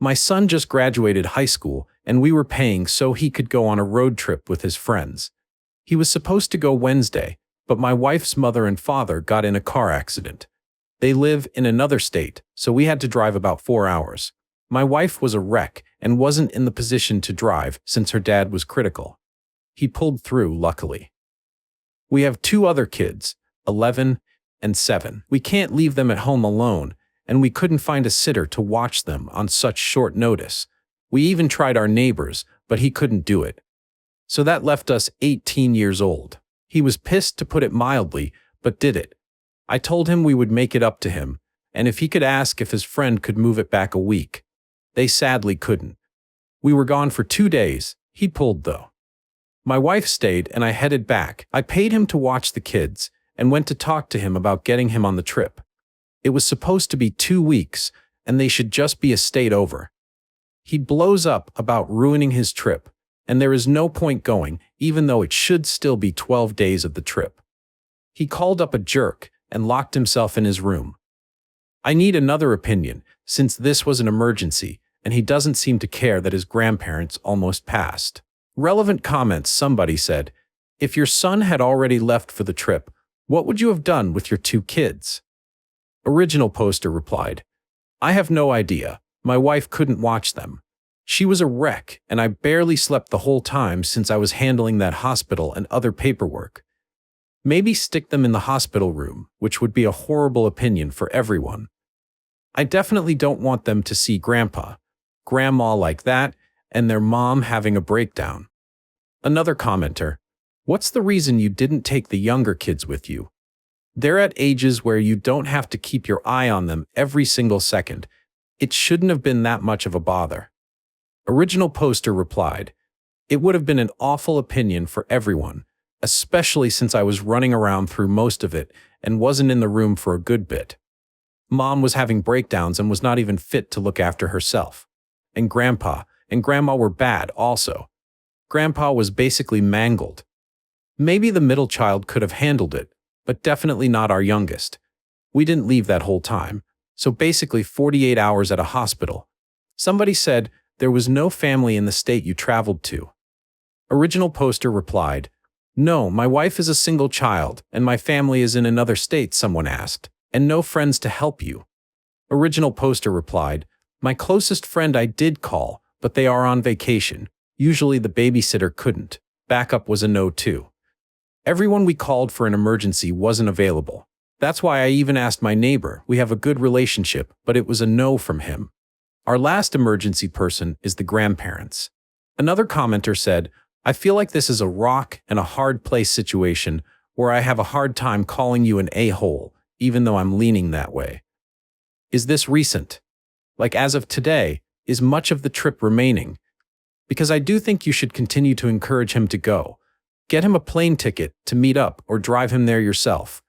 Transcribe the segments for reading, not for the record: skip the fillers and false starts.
My son just graduated high school, and we were paying so he could go on a road trip with his friends. He was supposed to go Wednesday, but my wife's mother and father got in a car accident. They live in another state, so we had to drive about 4 hours. My wife was a wreck and wasn't in the position to drive since her dad was critical. He pulled through, luckily. We have 2 other kids, 11 and 7. We can't leave them at home alone, and we couldn't find a sitter to watch them on such short notice. We even tried our neighbors, but he couldn't do it. So that left us 18 years old. He was pissed, to put it mildly, but did it. I told him we would make it up to him, and if he could ask if his friend could move it back a week. They sadly couldn't. We were gone for 2 days. He pulled, though. My wife stayed, and I headed back. I paid him to watch the kids, and went to talk to him about getting him on the trip. It was supposed to be 2 weeks, and they should just be a state over. He blows up about ruining his trip, and there is no point going, even though it should still be 12 days of the trip. He called up a jerk and locked himself in his room. I need another opinion, since this was an emergency, and he doesn't seem to care that his grandparents almost passed. Relevant comments. Somebody said, if your son had already left for the trip, what would you have done with your 2 kids? Original poster replied, I have no idea. My wife couldn't watch them. She was a wreck, and I barely slept the whole time since I was handling that hospital and other paperwork. Maybe stick them in the hospital room, which would be a horrible opinion for everyone. I definitely don't want them to see grandpa, grandma like that, and their mom having a breakdown. Another commenter, what's the reason you didn't take the younger kids with you? They're at ages where you don't have to keep your eye on them every single second. It shouldn't have been that much of a bother. Original poster replied, it would have been an awful opinion for everyone, especially since I was running around through most of it and wasn't in the room for a good bit. Mom was having breakdowns and was not even fit to look after herself. And grandpa and grandma were bad also. Grandpa was basically mangled. Maybe the middle child could have handled it, but definitely not our youngest. We didn't leave that whole time, so basically 48 hours at a hospital. Somebody said there was no family in the state you traveled to. Original poster replied, no, my wife is a single child, and my family is in another state, someone asked, and no friends to help you. Original poster replied, my closest friend I did call, but they are on vacation. Usually the babysitter couldn't. Backup was a no too. Everyone we called for an emergency wasn't available. That's why I even asked my neighbor. We have a good relationship, but it was a no from him. Our last emergency person is the grandparents. Another commenter said, I feel like this is a rock and a hard place situation where I have a hard time calling you an a-hole, even though I'm leaning that way. Is this recent? Like as of today, is much of the trip remaining? Because I do think you should continue to encourage him to go. Get him a plane ticket to meet up or drive him there yourself.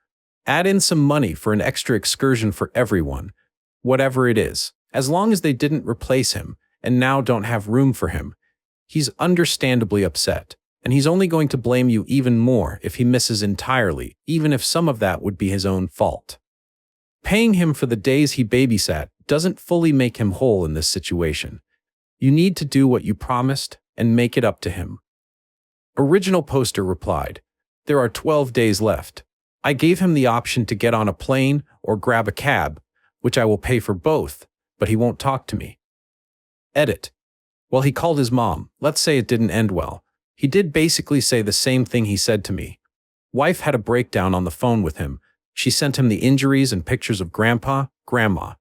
Add in some money for an extra excursion for everyone. Whatever it is, as long as they didn't replace him and now don't have room for him. He's understandably upset, and he's only going to blame you even more if he misses entirely, even if some of that would be his own fault. Paying him for the days he babysat doesn't fully make him whole in this situation. You need to do what you promised and make it up to him. Original poster replied, there are 12 days left. I gave him the option to get on a plane or grab a cab, which I will pay for both, but he won't talk to me. Edit. Well, he called his mom. Let's say it didn't end well. He did basically say the same thing he said to me. Wife had a breakdown on the phone with him. She sent him the injuries and pictures of grandpa, grandma.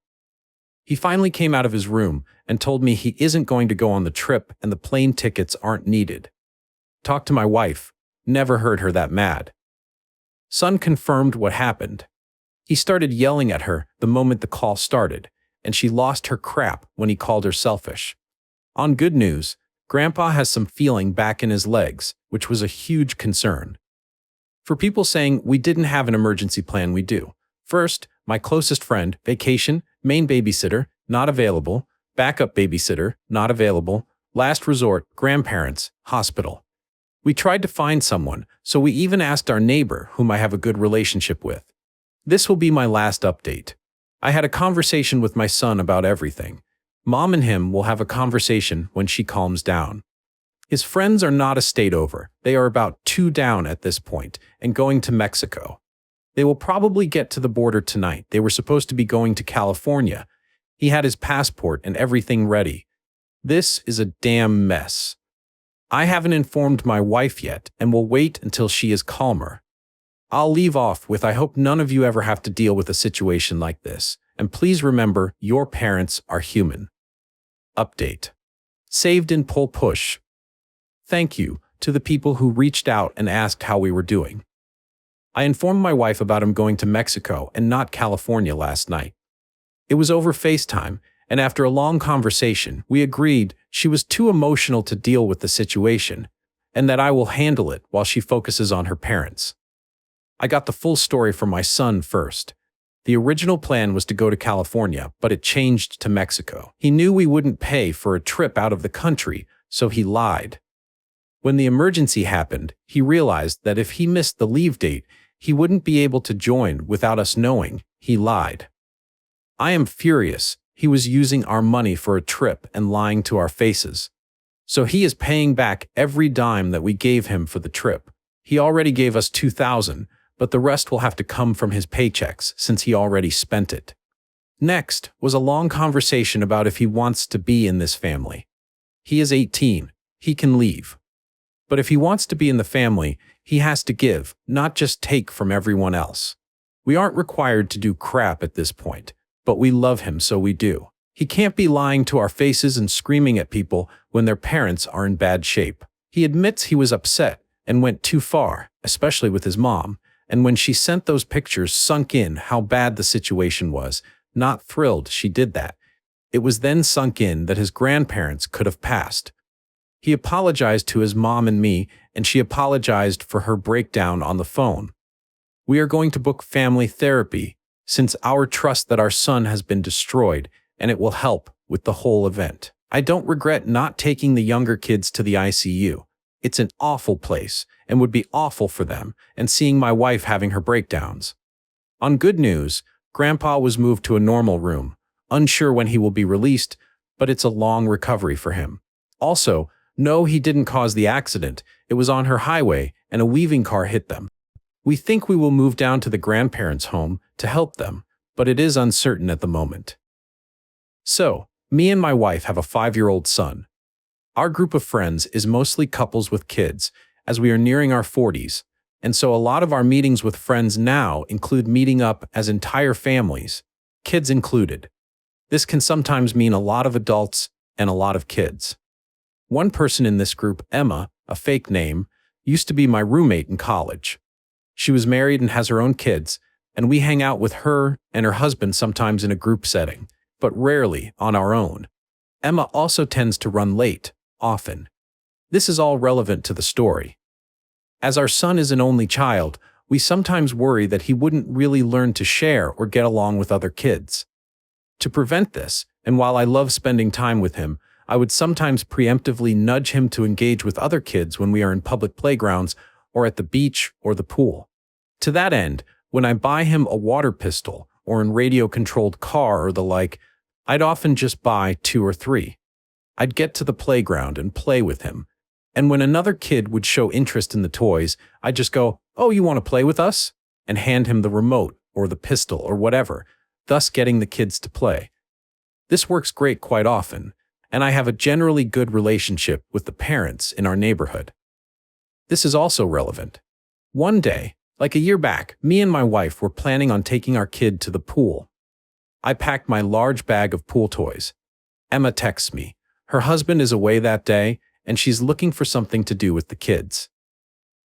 He finally came out of his room and told me he isn't going to go on the trip and the plane tickets aren't needed. Talked to my wife. Never heard her that mad. Son confirmed what happened. He started yelling at her the moment the call started, and she lost her crap when he called her selfish. On good news, Grandpa has some feeling back in his legs, which was a huge concern. For people saying we didn't have an emergency plan, we do. First, my closest friend, vacation, main babysitter, not available, backup babysitter, not available, last resort, grandparents, hospital. We tried to find someone, so we even asked our neighbor, whom I have a good relationship with. This will be my last update. I had a conversation with my son about everything. Mom and him will have a conversation when she calms down. His friends are not a state over. They are about 2 down at this point and going to Mexico. They will probably get to the border tonight. They were supposed to be going to California. He had his passport and everything ready. This is a damn mess. I haven't informed my wife yet and will wait until she is calmer. I'll leave off with I hope none of you ever have to deal with a situation like this. And please remember, your parents are human. Update. Saved in pull push. Thank you to the people who reached out and asked how we were doing. I informed my wife about him going to Mexico and not California last night. It was over FaceTime, and after a long conversation, we agreed she was too emotional to deal with the situation, and that I will handle it while she focuses on her parents. I got the full story from my son first. The original plan was to go to California, but it changed to Mexico. He knew we wouldn't pay for a trip out of the country, so he lied. When the emergency happened, he realized that if he missed the leave date, he wouldn't be able to join without us knowing. He lied. I am furious. He was using our money for a trip and lying to our faces. So he is paying back every dime that we gave him for the trip. He already gave us $2,000, but the rest will have to come from his paychecks since he already spent it. Next was a long conversation about if he wants to be in this family. He is 18. He can leave. But if he wants to be in the family, he has to give, not just take from everyone else. We aren't required to do crap at this point, but we love him, so we do. He can't be lying to our faces and screaming at people when their parents are in bad shape. He admits he was upset and went too far, especially with his mom, and when she sent those pictures sunk in how bad the situation was, not thrilled she did that. It was then sunk in that his grandparents could have passed. He apologized to his mom and me, and she apologized for her breakdown on the phone. We are going to book family therapy, since our trust that our son has been destroyed, and it will help with the whole event. I don't regret not taking the younger kids to the ICU. It's an awful place, and would be awful for them, and seeing my wife having her breakdowns. On good news, Grandpa was moved to a normal room, unsure when he will be released, but it's a long recovery for him. Also, no, he didn't cause the accident. It was on her highway, and a weaving car hit them. We think we will move down to the grandparents' home to help them, but it is uncertain at the moment. So, me and my wife have a 5-year-old son. Our group of friends is mostly couples with kids, as we are nearing our 40s, and so a lot of our meetings with friends now include meeting up as entire families, kids included. This can sometimes mean a lot of adults and a lot of kids. One person in this group, Emma, a fake name, used to be my roommate in college. She was married and has her own kids, and we hang out with her and her husband sometimes in a group setting, but rarely on our own. Emma also tends to run late, often. This is all relevant to the story. As our son is an only child, we sometimes worry that he wouldn't really learn to share or get along with other kids. To prevent this, and while I love spending time with him, I would sometimes preemptively nudge him to engage with other kids when we are in public playgrounds or at the beach or the pool. To that end, when I buy him a water pistol or a radio-controlled car or the like, I'd often just buy 2 or 3. I'd get to the playground and play with him, and when another kid would show interest in the toys, I'd just go, "Oh, you want to play with us?" and hand him the remote or the pistol or whatever, thus getting the kids to play. This works great quite often, and I have a generally good relationship with the parents in our neighborhood. This is also relevant. One day, like a year back, me and my wife were planning on taking our kid to the pool. I packed my large bag of pool toys. Emma texts me. Her husband is away that day, and she's looking for something to do with the kids.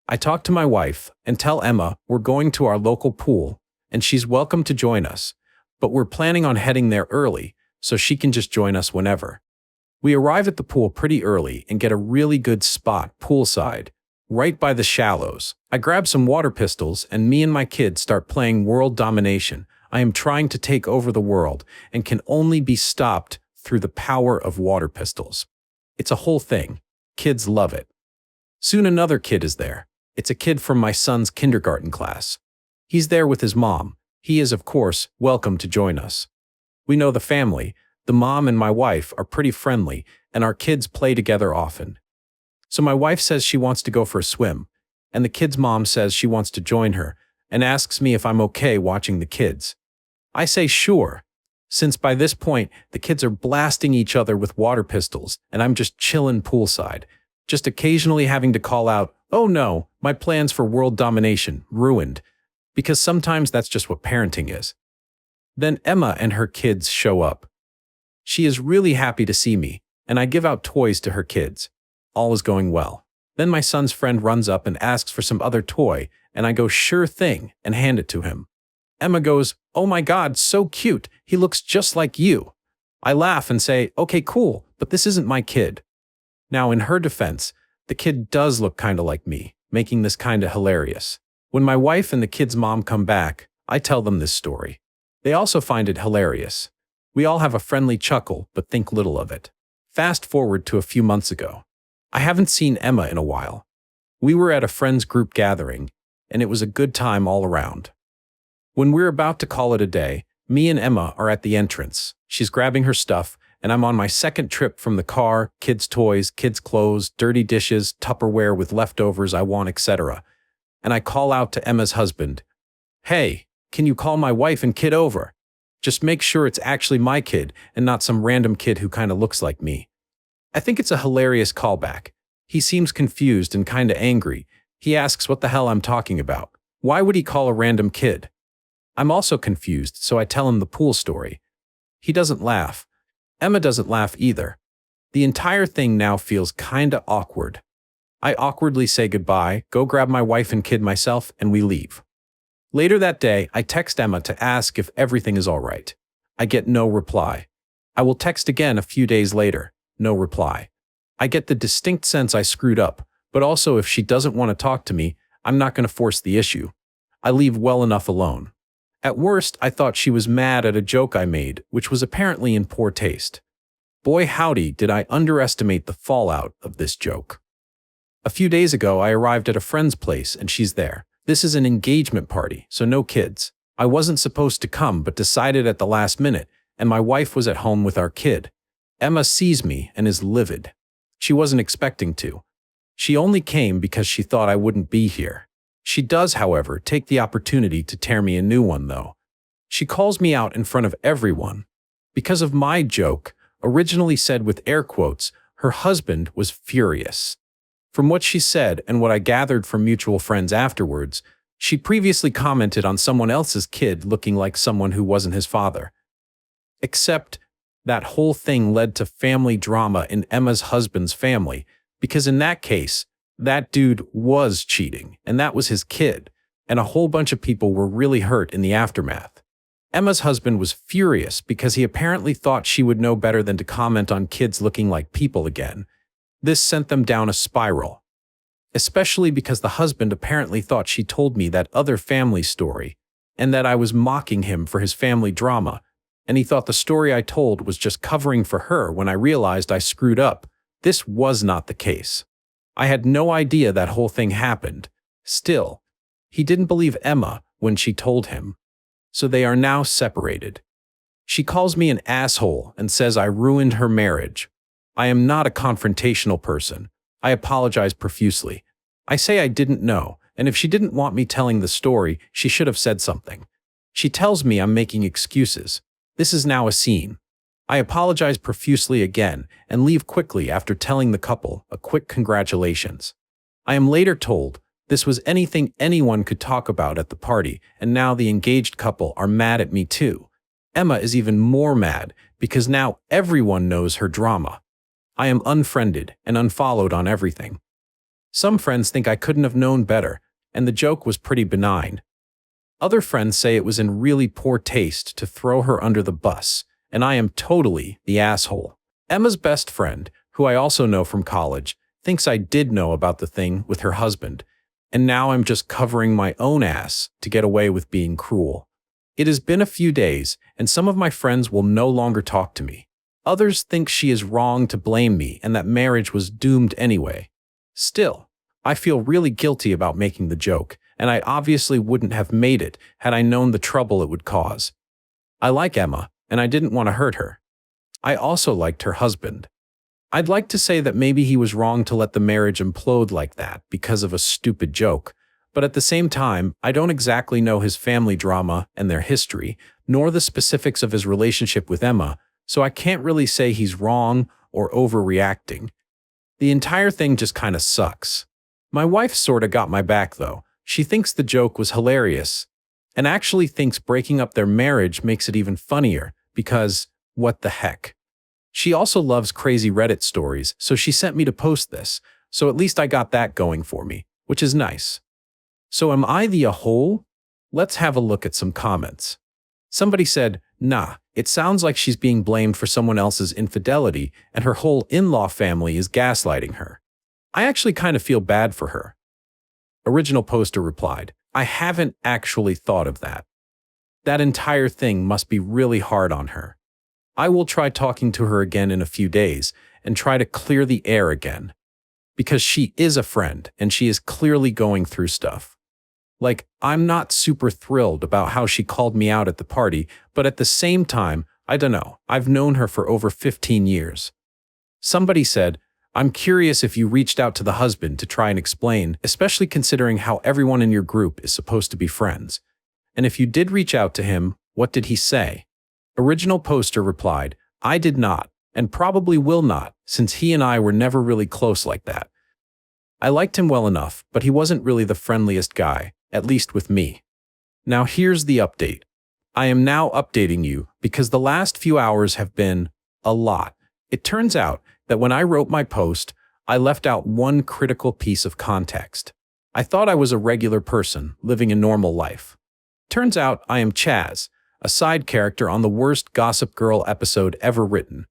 I talk to my wife and tell Emma we're going to our local pool, and she's welcome to join us, but we're planning on heading there early, so she can just join us whenever. We arrive at the pool pretty early and get a really good spot poolside, right by the shallows. I grab some water pistols and me and my kids start playing world domination. I am trying to take over the world and can only be stopped through the power of water pistols. It's a whole thing. Kids love it. Soon another kid is there. It's a kid from my son's kindergarten class. He's there with his mom. He is, of course, welcome to join us. We know the family, The mom and my wife are pretty friendly, and our kids play together often. So my wife says she wants to go for a swim, and the kid's mom says she wants to join her and asks me if I'm okay watching the kids. I say sure, since by this point the kids are blasting each other with water pistols and I'm just chillin' poolside, just occasionally having to call out, "Oh no, my plans for world domination ruined," because sometimes that's just what parenting is. Then Emma and her kids show up. She is really happy to see me, and I give out toys to her kids. All is going well. Then my son's friend runs up and asks for some other toy, and I go sure thing and hand it to him. Emma goes, "Oh my God, so cute, he looks just like you." I laugh and say, "Okay, cool, but this isn't my kid." Now, in her defense, the kid does look kinda like me, making this kinda hilarious. When my wife and the kid's mom come back, I tell them this story. They also find it hilarious. We all have a friendly chuckle, but think little of it. Fast forward to a few months ago. I haven't seen Emma in a while. We were at a friend's group gathering, and it was a good time all around. When we're about to call it a day, me and Emma are at the entrance. She's grabbing her stuff, and I'm on my second trip from the car, kids' toys, kids' clothes, dirty dishes, Tupperware with leftovers I want, etc. And I call out to Emma's husband, "Hey, can you call my wife and kid over? Just make sure it's actually my kid and not some random kid who kinda looks like me." I think it's a hilarious callback. He seems confused and kinda angry. He asks what the hell I'm talking about. Why would he call a random kid? I'm also confused, so I tell him the pool story. He doesn't laugh. Emma doesn't laugh either. The entire thing now feels kinda awkward. I awkwardly say goodbye, go grab my wife and kid myself, and we leave. Later that day, I text Emma to ask if everything is all right. I get no reply. I will text again a few days later. No reply. I get the distinct sense I screwed up, but also if she doesn't want to talk to me, I'm not going to force the issue. I leave well enough alone. At worst, I thought she was mad at a joke I made, which was apparently in poor taste. Boy howdy did I underestimate the fallout of this joke. A few days ago, I arrived at a friend's place and she's there. This is an engagement party, so no kids. I wasn't supposed to come but decided at the last minute, and my wife was at home with our kid. Emma sees me and is livid. She wasn't expecting to. She only came because she thought I wouldn't be here. She does, however, take the opportunity to tear me a new one, though. She calls me out in front of everyone. Because of my joke, originally said with air quotes, her husband was furious. From what she said and what I gathered from mutual friends afterwards, she previously commented on someone else's kid looking like someone who wasn't his father. Except that whole thing led to family drama in Emma's husband's family, because in that case, that dude was cheating, and that was his kid, and a whole bunch of people were really hurt in the aftermath. Emma's husband was furious because he apparently thought she would know better than to comment on kids looking like people again. This sent them down a spiral. Especially because the husband apparently thought she told me that other family story, and that I was mocking him for his family drama, and he thought the story I told was just covering for her when I realized I screwed up. This was not the case. I had no idea that whole thing happened. Still, he didn't believe Emma when she told him. So they are now separated. She calls me an asshole and says I ruined her marriage. I am not a confrontational person. I apologize profusely. I say I didn't know, and if she didn't want me telling the story, she should have said something. She tells me I'm making excuses. This is now a scene. I apologize profusely again and leave quickly after telling the couple a quick congratulations. I am later told this was anything anyone could talk about at the party, and now the engaged couple are mad at me too. Emma is even more mad because now everyone knows her drama. I am unfriended and unfollowed on everything. Some friends think I couldn't have known better, and the joke was pretty benign. Other friends say it was in really poor taste to throw her under the bus, and I am totally the asshole. Emma's best friend, who I also know from college, thinks I did know about the thing with her husband, and now I'm just covering my own ass to get away with being cruel. It has been a few days, and some of my friends will no longer talk to me. Others think she is wrong to blame me and that marriage was doomed anyway. Still, I feel really guilty about making the joke, and I obviously wouldn't have made it had I known the trouble it would cause. I like Emma, and I didn't want to hurt her. I also liked her husband. I'd like to say that maybe he was wrong to let the marriage implode like that because of a stupid joke, but at the same time, I don't exactly know his family drama and their history, nor the specifics of his relationship with Emma, so I can't really say he's wrong or overreacting. The entire thing just kinda sucks. My wife sorta got my back though. She thinks the joke was hilarious, and actually thinks breaking up their marriage makes it even funnier, because, what the heck. She also loves crazy Reddit stories, so she sent me to post this, so at least I got that going for me, which is nice. So am I the a-hole? Let's have a look at some comments. Somebody said, nah, it sounds like she's being blamed for someone else's infidelity and her whole in-law family is gaslighting her. I actually kind of feel bad for her. Original poster replied, I haven't actually thought of that. That entire thing must be really hard on her. I will try talking to her again in a few days and try to clear the air again. Because she is a friend and she is clearly going through stuff. Like, I'm not super thrilled about how she called me out at the party, but at the same time, I don't know, I've known her for over 15 years. Somebody said, I'm curious if you reached out to the husband to try and explain, especially considering how everyone in your group is supposed to be friends. And if you did reach out to him, what did he say? Original poster replied, I did not, and probably will not, since he and I were never really close like that. I liked him well enough, but he wasn't really the friendliest guy, at least with me. Now here's the update. I am now updating you because the last few hours have been a lot. It turns out that when I wrote my post, I left out one critical piece of context. I thought I was a regular person living a normal life. Turns out I am Chaz, a side character on the worst Gossip Girl episode ever written.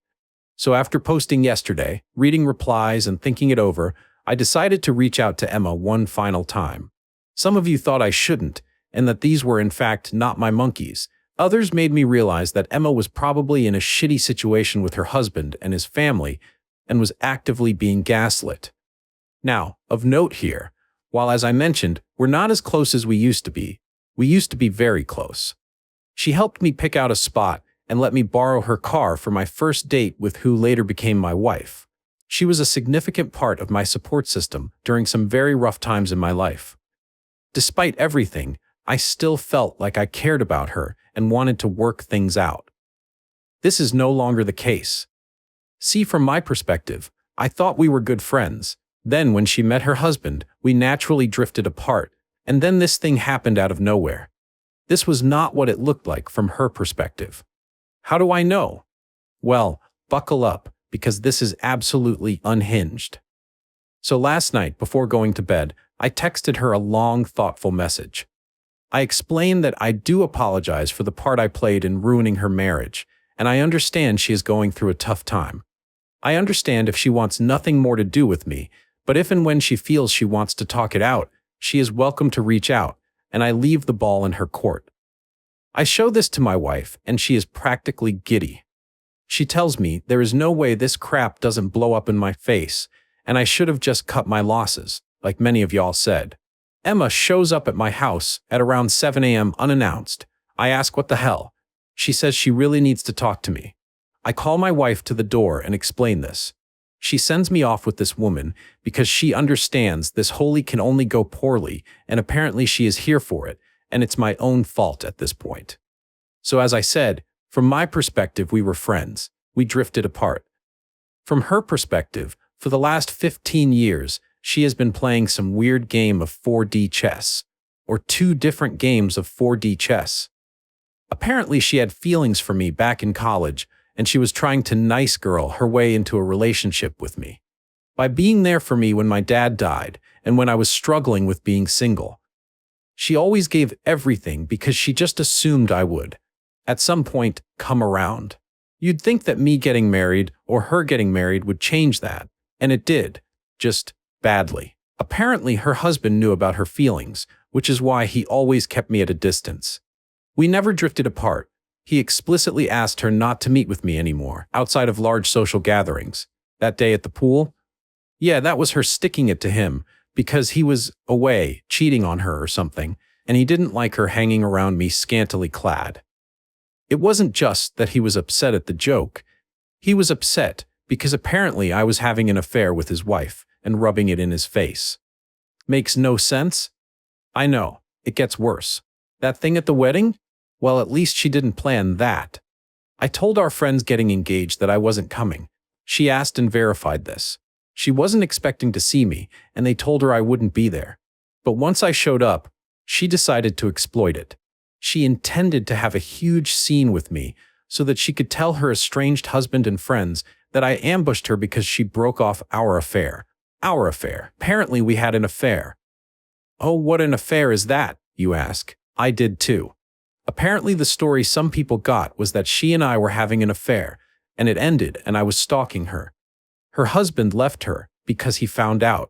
So after posting yesterday, reading replies and thinking it over, I decided to reach out to Emma one final time. Some of you thought I shouldn't, and that these were in fact not my monkeys. Others made me realize that Emma was probably in a shitty situation with her husband and his family, and was actively being gaslit. Now, of note here, while as I mentioned, we're not as close as we used to be very close. She helped me pick out a spot and let me borrow her car for my first date with who later became my wife. She was a significant part of my support system during some very rough times in my life. Despite everything, I still felt like I cared about her and wanted to work things out. This is no longer the case. See, from my perspective, I thought we were good friends. Then when she met her husband, we naturally drifted apart, and then this thing happened out of nowhere. This was not what it looked like from her perspective. How do I know? Well, buckle up, because this is absolutely unhinged. So last night, before going to bed, I texted her a long, thoughtful message. I explained that I do apologize for the part I played in ruining her marriage, and I understand she is going through a tough time. I understand if she wants nothing more to do with me, but if and when she feels she wants to talk it out, she is welcome to reach out, and I leave the ball in her court. I show this to my wife, and she is practically giddy. She tells me there is no way this crap doesn't blow up in my face, and I should have just cut my losses, like many of y'all said. Emma shows up at my house at around 7 a.m. unannounced. I ask what the hell. She says she really needs to talk to me. I call my wife to the door and explain this. She sends me off with this woman because she understands this wholly can only go poorly, and apparently she is here for it, and it's my own fault at this point. So as I said, from my perspective we were friends. We drifted apart. From her perspective, for the last 15 years, she has been playing some weird game of 4D chess, or 2 different games of 4D chess. Apparently she had feelings for me back in college, and she was trying to nice girl her way into a relationship with me. By being there for me when my dad died, and when I was struggling with being single. She always gave everything because she just assumed I would, at some point, come around. You'd think that me getting married, or her getting married, would change that, and it did, just badly. Apparently her husband knew about her feelings, which is why he always kept me at a distance. We never drifted apart. He explicitly asked her not to meet with me anymore, outside of large social gatherings. That day at the pool? Yeah, that was her sticking it to him, because he was away, cheating on her or something, and he didn't like her hanging around me scantily clad. It wasn't just that he was upset at the joke. He was upset because apparently I was having an affair with his wife and rubbing it in his face. Makes no sense? I know, it gets worse. That thing at the wedding? Well, at least she didn't plan that. I told our friends getting engaged that I wasn't coming. She asked and verified this. She wasn't expecting to see me, and they told her I wouldn't be there. But once I showed up, she decided to exploit it. She intended to have a huge scene with me so that she could tell her estranged husband and friends that I ambushed her because she broke off our affair. Our affair. Apparently we had an affair. Oh, what an affair is that, you ask? I did too. Apparently the story some people got was that she and I were having an affair, and it ended and I was stalking her. Her husband left her because he found out.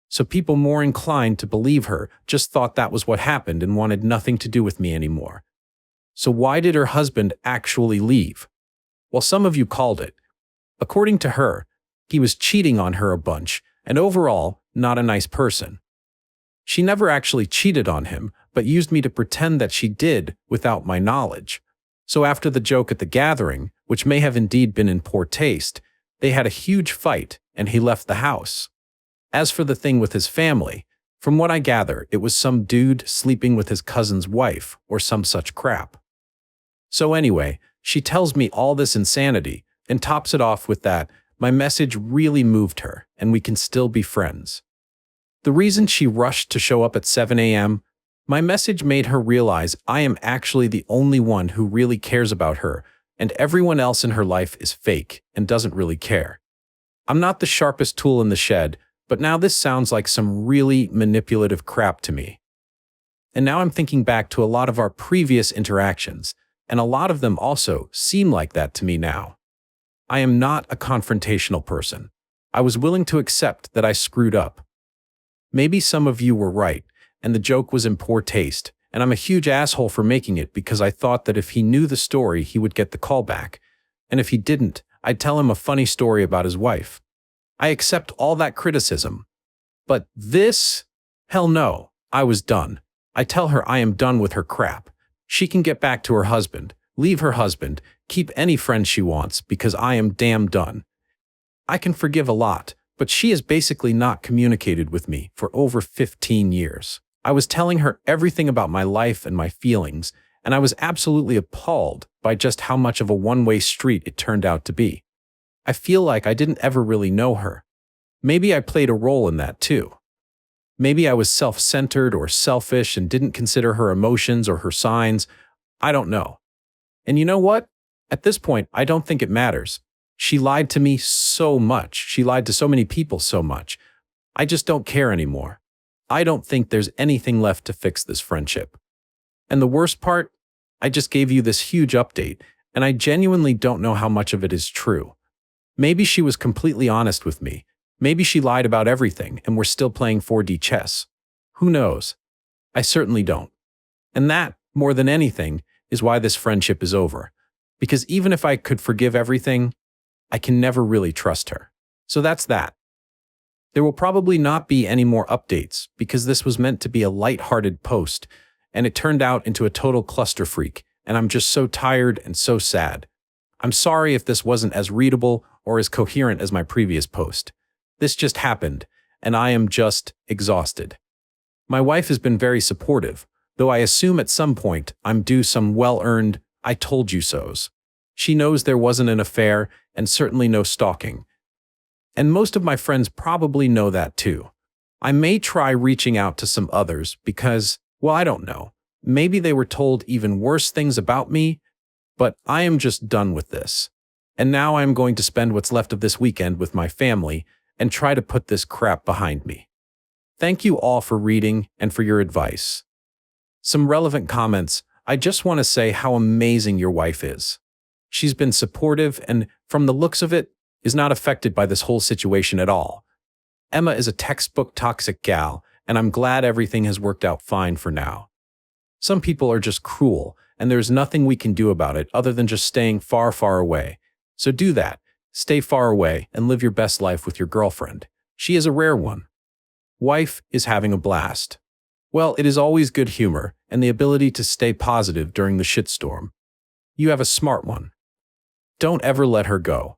So people more inclined to believe her just thought that was what happened and wanted nothing to do with me anymore. So why did her husband actually leave? Well, some of you called it. According to her, he was cheating on her a bunch and overall not a nice person. She never actually cheated on him, but used me to pretend that she did without my knowledge. So after the joke at the gathering, which may have indeed been in poor taste, they had a huge fight and he left the house. As for the thing with his family, from what I gather, it was some dude sleeping with his cousin's wife or some such crap. So anyway, she tells me all this insanity and tops it off with that my message really moved her and we can still be friends. The reason she rushed to show up at 7 a.m., my message made her realize I am actually the only one who really cares about her and everyone else in her life is fake and doesn't really care. I'm not the sharpest tool in the shed, but now this sounds like some really manipulative crap to me. And now I'm thinking back to a lot of our previous interactions, and a lot of them also seem like that to me now. I am not a confrontational person. I was willing to accept that I screwed up. Maybe some of you were right, and the joke was in poor taste, and I'm a huge asshole for making it because I thought that if he knew the story, he would get the call back. And if he didn't, I'd tell him a funny story about his wife. I accept all that criticism. But this? Hell no, I was done. I tell her I am done with her crap. She can get back to her husband, leave her husband, keep any friend she wants because I am damn done. I can forgive a lot, but she has basically not communicated with me for over 15 years. I was telling her everything about my life and my feelings, and I was absolutely appalled by just how much of a one-way street it turned out to be. I feel like I didn't ever really know her. Maybe I played a role in that too. Maybe I was self-centered or selfish and didn't consider her emotions or her signs. I don't know. And you know what? At this point, I don't think it matters. She lied to me so much. She lied to so many people so much. I just don't care anymore. I don't think there's anything left to fix this friendship. And the worst part, I just gave you this huge update, and I genuinely don't know how much of it is true. Maybe she was completely honest with me. Maybe she lied about everything and we're still playing 4D chess. Who knows? I certainly don't. And that, more than anything, is why this friendship is over. Because even if I could forgive everything, I can never really trust her. So that's that. There will probably not be any more updates because this was meant to be a light-hearted post, and it turned out into a total cluster freak, and I'm just so tired and so sad. I'm sorry if this wasn't as readable or as coherent as my previous post. This just happened, and I am just exhausted. My wife has been very supportive, though I assume at some point I'm due some well-earned "I told you so's." She knows there wasn't an affair and certainly no stalking. And most of my friends probably know that too. I may try reaching out to some others because, well, I don't know. Maybe they were told even worse things about me, but I am just done with this. And now I'm going to spend what's left of this weekend with my family and try to put this crap behind me. Thank you all for reading and for your advice. Some relevant comments. I just want to say how amazing your wife is. She's been supportive and, from the looks of it, is not affected by this whole situation at all. Emma is a textbook toxic gal, and I'm glad everything has worked out fine for now. Some people are just cruel, and there's nothing we can do about it other than just staying far, far away. So do that. Stay far away and live your best life with your girlfriend. She is a rare one. Wife is having a blast. Well, it is always good humor and the ability to stay positive during the shitstorm. You have a smart one. Don't ever let her go.